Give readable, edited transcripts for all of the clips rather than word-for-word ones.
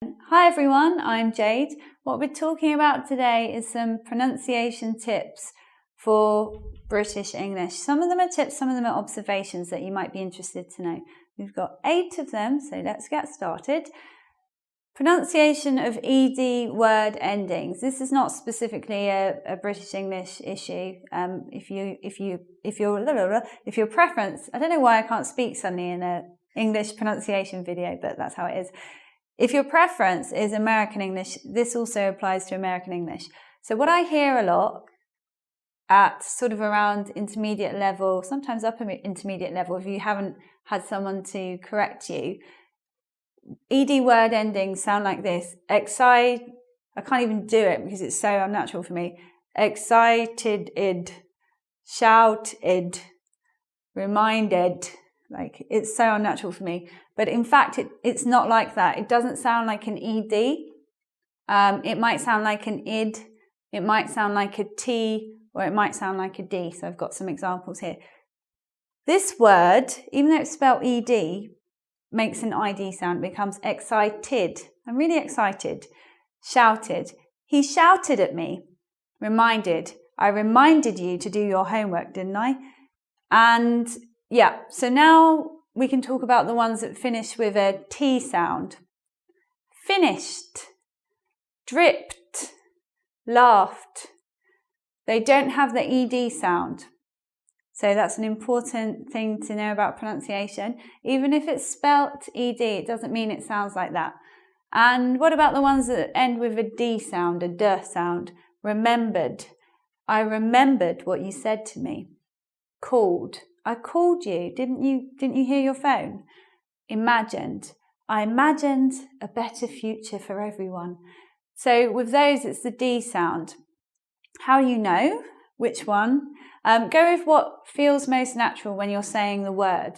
Hi everyone, I'm Jade. What we're talking about today is some pronunciation tips for British English. Some of them are tips, some of them are observations that you might be interested to know. We've got 8 of them, so let's get started. Pronunciation of ED word endings. This is not specifically a British English issue. If your preference, I don't know why I can't speak suddenly in an English pronunciation video, but that's how it is. If your preference is American English, this also applies to American English. So what I hear a lot at sort of around intermediate level, sometimes upper intermediate level, if you haven't had someone to correct you, ED word endings sound like this. I can't even do it because it's so unnatural for me. Excited, shouted, reminded. Like, it's so unnatural for me. But in fact, it's not like that. It doesn't sound like an ED. It might sound like an id. It might sound like a T, or it might sound like a D. So I've got some examples here. This word, even though it's spelled ED, makes an ID sound. It becomes excited. I'm really excited. Shouted. He shouted at me. Reminded. I reminded you to do your homework, didn't I? And yeah, so now we can talk about the ones that finish with a T sound. Finished, dripped, laughed. They don't have the ED sound. So that's an important thing to know about pronunciation. Even if it's spelt ED, it doesn't mean it sounds like that. And what about the ones that end with a D sound, a D sound? Remembered. I remembered what you said to me. Called. I called you. Didn't you hear your phone? Imagined. I imagined a better future for everyone. So with those, it's the D sound. How you know which one? Go with what feels most natural when you're saying the word.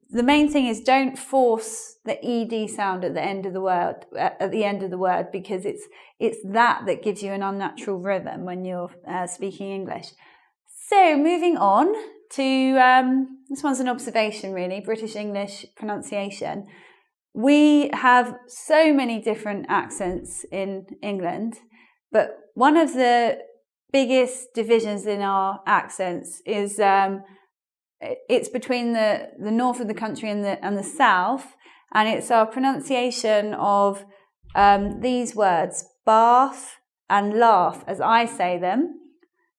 The main thing is don't force the ED sound at the end of the word, because it's that gives you an unnatural rhythm when you're speaking English. So moving on to, this one's an observation really, British English pronunciation. We have so many different accents in England, but one of the biggest divisions in our accents is it's between the north of the country and the south, and it's our pronunciation of these words, bath and laugh, as I say them.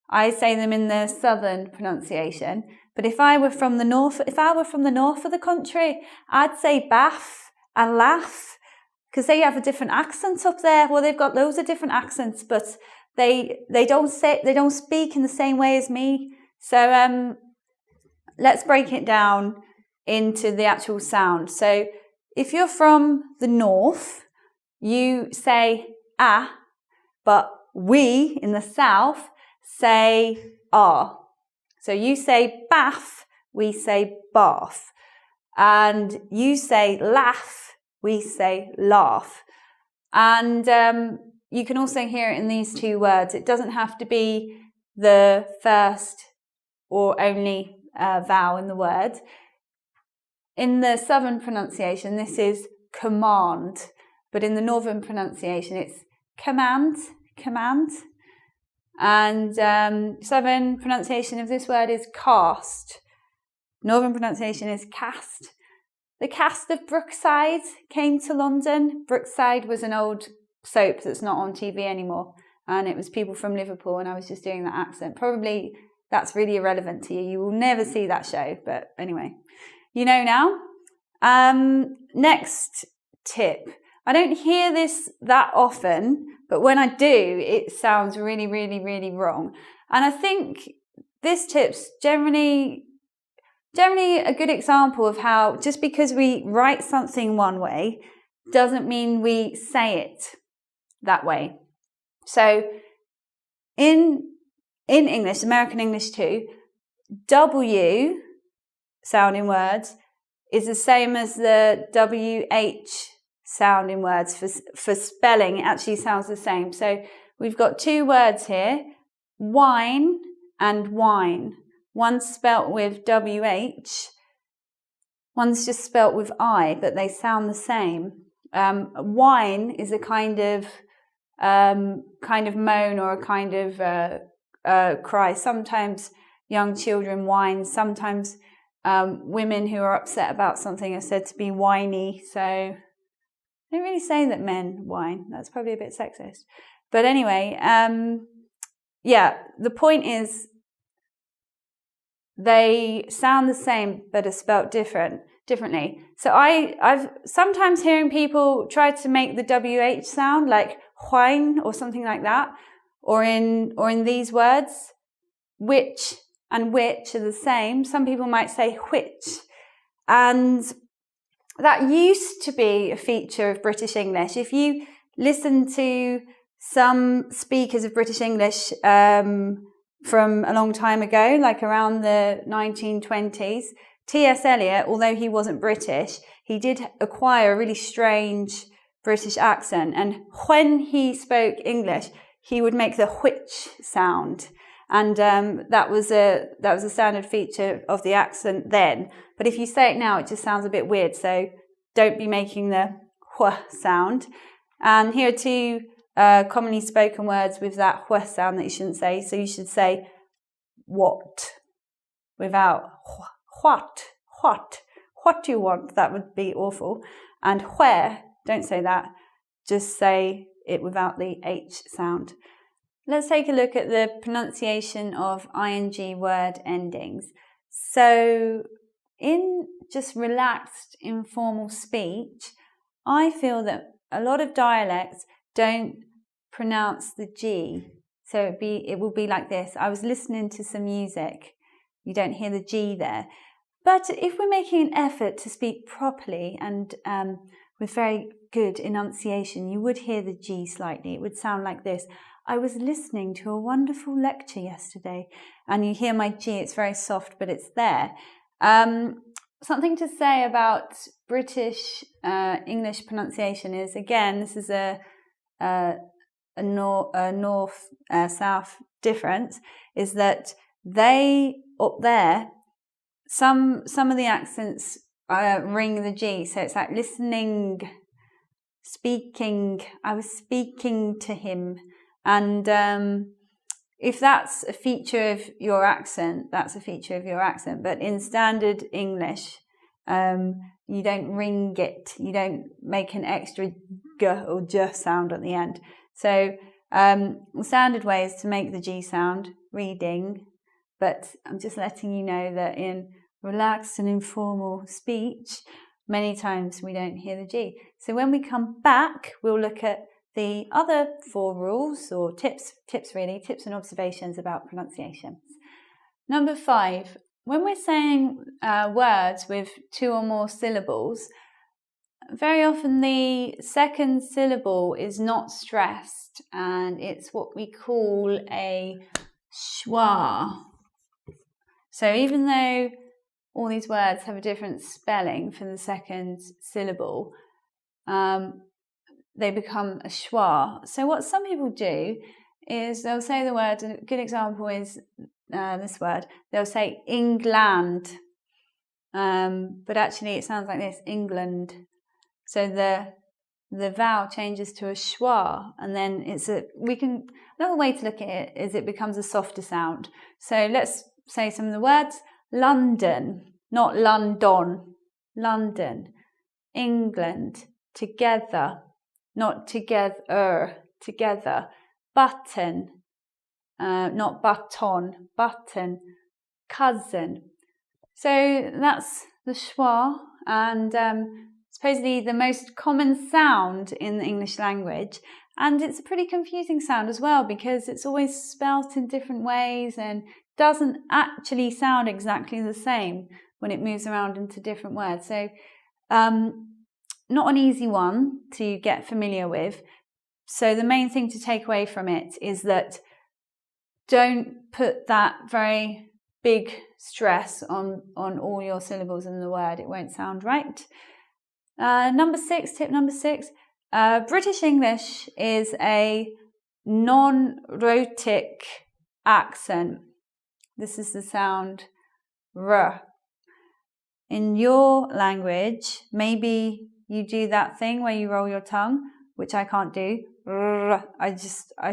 I say them in the southern pronunciation, but if I were from the north of the country, I'd say bath and laugh, because they have a different accent up there. Well, they've got loads of different accents, but they don't speak in the same way as me. So let's break it down into the actual sound. So if you're from the north, you say ah, but we in the south say ah. So you say bath, we say bath. And you say laugh, we say laugh. And you can also hear it in these two words. It doesn't have to be the first or only vowel in the word. In the southern pronunciation, this is command. But in the northern pronunciation, it's command. And southern pronunciation of this word is cast. Northern pronunciation is cast. The cast of Brookside came to London. Brookside was an old soap that's not on TV anymore, and it was people from Liverpool, and I was just doing that accent. Probably that's really irrelevant to you. You will never see that show, but anyway, you know now. Next tip. I don't hear this that often, but when I do, it sounds really, really, really wrong. And I think this tip's generally a good example of how just because we write something one way doesn't mean we say it that way. So in English, American English too, W sounding words is the same as the WH sounding words for spelling. It actually sounds the same. So we've got 2 words here, wine and wine. One's spelt with WH, one's just spelt with I, but they sound the same. Whine is a kind of moan or a kind of cry. Sometimes young children whine. Sometimes women who are upset about something are said to be whiny. So I don't really say that men whine. That's probably a bit sexist. But anyway, yeah, the point is they sound the same but are spelt differently. So I've sometimes hearing people try to make the WH sound like whine or something like that, or in these words, which and which are the same. Some people might say which, and that used to be a feature of British English. If you listen to some speakers of British English from a long time ago, like around the 1920s, T.S. Eliot, although he wasn't British, he did acquire a really strange British accent. And when he spoke English, he would make the which sound. And that was a standard feature of the accent then. But if you say it now, it just sounds a bit weird. So don't be making the wh sound. And here are two commonly spoken words with that wh sound that you shouldn't say. So you should say what without what do you want? That would be awful. And where, don't say that. Just say it without the H sound. Let's take a look at the pronunciation of ing word endings. So in just relaxed, informal speech, I feel that a lot of dialects don't pronounce the G. So it will be like this. I was listening to some music. You don't hear the G there. But if we're making an effort to speak properly and with very good enunciation, you would hear the G slightly. It would sound like this. I was listening to a wonderful lecture yesterday, and you hear my G. It's very soft, but it's there. Something to say about British English pronunciation is, again, this is a north-south difference, is that they, up there, some of the accents ring the G, so it's like listening, speaking, I was speaking to him. And if that's a feature of your accent, that's a feature of your accent. But in standard English, you don't ring it. You don't make an extra g or j sound at the end. So the standard way is to make the G sound, reading. But I'm just letting you know that in relaxed and informal speech, many times we don't hear the G. So when we come back, we'll look at the other 4 rules, or tips and observations about pronunciations. Number 5, when we're saying words with 2 or more syllables, very often the second syllable is not stressed, and it's what we call a schwa. So even though all these words have a different spelling for the second syllable, they become a schwa. So what some people do is they'll say the word, and a good example is this word. They'll say England, but actually it sounds like this, England. So the vowel changes to a schwa, and then another way to look at it is it becomes a softer sound. So let's say some of the words. London, not London, London. England, together, not together, together. Button, not button, button. Cousin. So that's the schwa, and supposedly the most common sound in the English language, and it's a pretty confusing sound as well because it's always spelt in different ways and doesn't actually sound exactly the same when it moves around into different words. So not an easy one to get familiar with. So the main thing to take away from it is that don't put that very big stress on all your syllables in the word. It won't sound right. Tip number 6, British English is a non-rhotic accent. This is the sound R. In your language, maybe you do that thing where you roll your tongue, which I can't do. I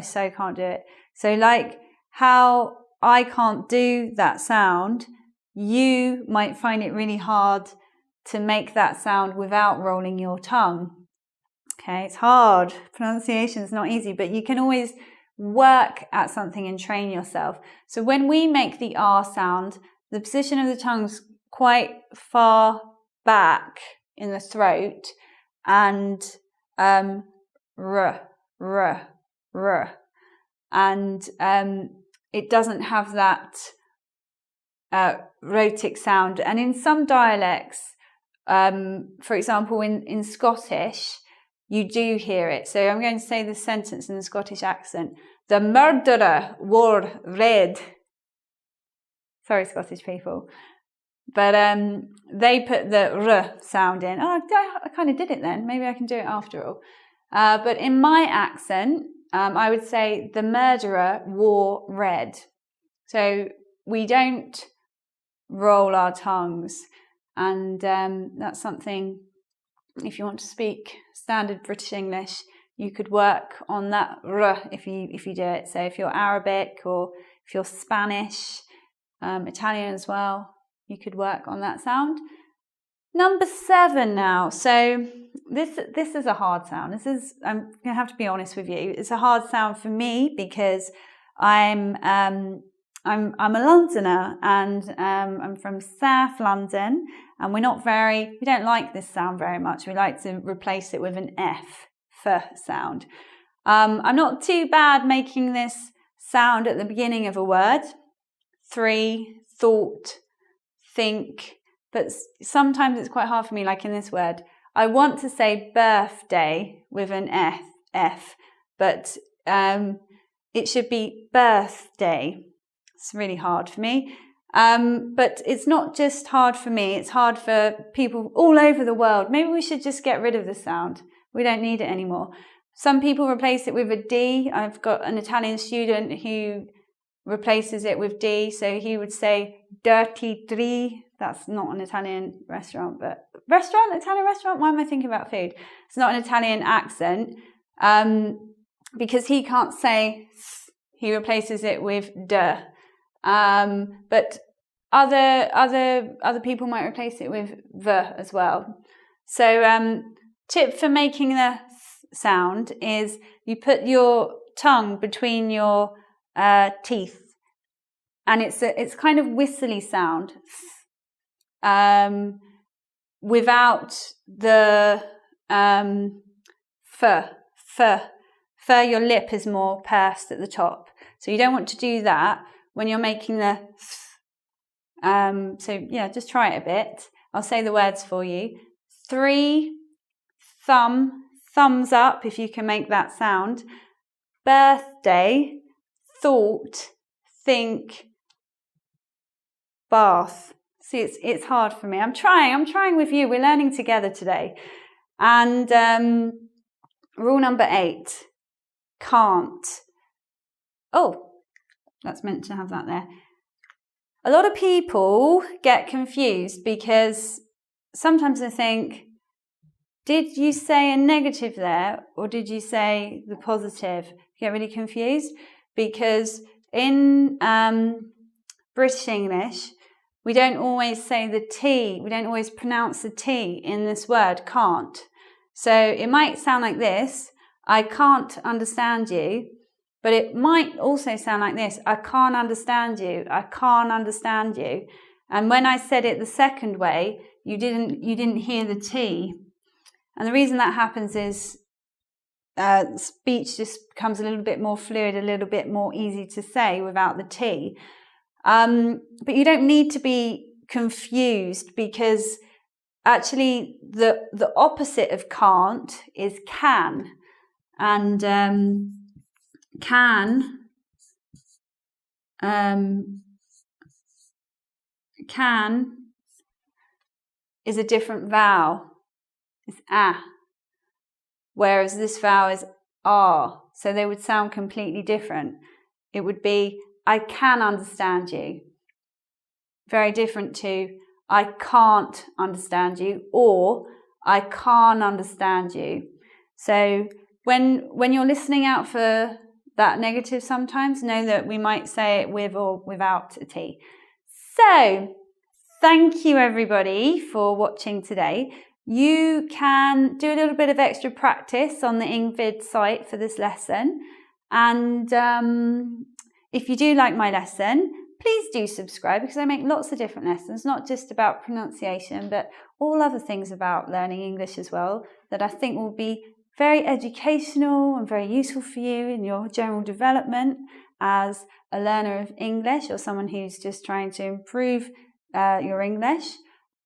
so can't do it. So like how I can't do that sound, you might find it really hard to make that sound without rolling your tongue. Okay, it's hard. Pronunciation is not easy, but you can always work at something and train yourself. So when we make the R sound, the position of the tongue's quite far back in the throat, and r, and it doesn't have that rhotic sound. And in some dialects, for example, in Scottish, you do hear it. So I'm going to say this sentence in the Scottish accent. The murderer wore red. Sorry, Scottish people. But they put the r sound in. Oh, I kind of did it then. Maybe I can do it after all. But in my accent, I would say the murderer wore red. So we don't roll our tongues. And that's something, if you want to speak standard British English, you could work on that r if you do it. So if you're Arabic or if you're Spanish, Italian as well, you could work on that sound. Number 7 now. So this is a hard sound. I'm going to have to be honest with you. It's a hard sound for me because I'm a Londoner, and I'm from South London, and we don't like this sound very much. We like to replace it with an F sound. I'm not too bad making this sound at the beginning of a word. 3, thought, think, but sometimes it's quite hard for me, like in this word. I want to say birthday with an F, but it should be birthday. It's really hard for me. But it's not just hard for me, it's hard for people all over the world. Maybe we should just get rid of the sound. We don't need it anymore. Some people replace it with a D. I've got an Italian student who replaces it with D. So he would say dirty tree. That's not an Italian restaurant, but Italian restaurant? Why am I thinking about food? It's not an Italian accent. Because he can't say th, he replaces it with d. But other people might replace it with v as well. So tip for making the sound is you put your tongue between your teeth, and it's kind of whistly sound without the your lip is more pursed at the top, so you don't want to do that when you're making the so yeah, just try it a bit. I'll say the words for you. 3, thumbs up if you can make that sound. Birthday, thought, think, bath. See, it's hard for me. I'm trying with you. We're learning together today. And rule number 8, can't. Oh, that's meant to have that there. A lot of people get confused because sometimes they think, did you say a negative there or did you say the positive? Get really confused because in British English, we don't always say the T, we don't always pronounce the T in this word, can't. So it might sound like this, I can't understand you, but it might also sound like this, I can't understand you, I can't understand you. And when I said it the second way, you didn't hear the T. And the reason that happens is speech just becomes a little bit more fluid, a little bit more easy to say without the T. But you don't need to be confused because actually the opposite of can't is can. And can is a different vowel. It's a, whereas this vowel is r. So they would sound completely different. It would be, I can understand you. Very different to, I can't understand you, or I can't understand you. So when you're listening out for that negative sometimes, know that we might say it with or without a T. So thank you everybody for watching today. You can do a little bit of extra practice on the Engvid site for this lesson. And if you do like my lesson, please do subscribe, because I make lots of different lessons, not just about pronunciation, but all other things about learning English as well, that I think will be very educational and very useful for you in your general development as a learner of English or someone who's just trying to improve your English.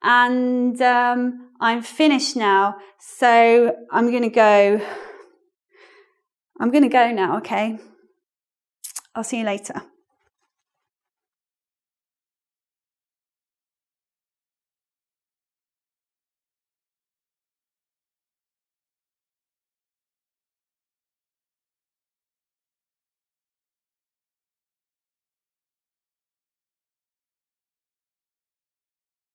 And I'm finished now, so I'm going to go now, okay? I'll see you later.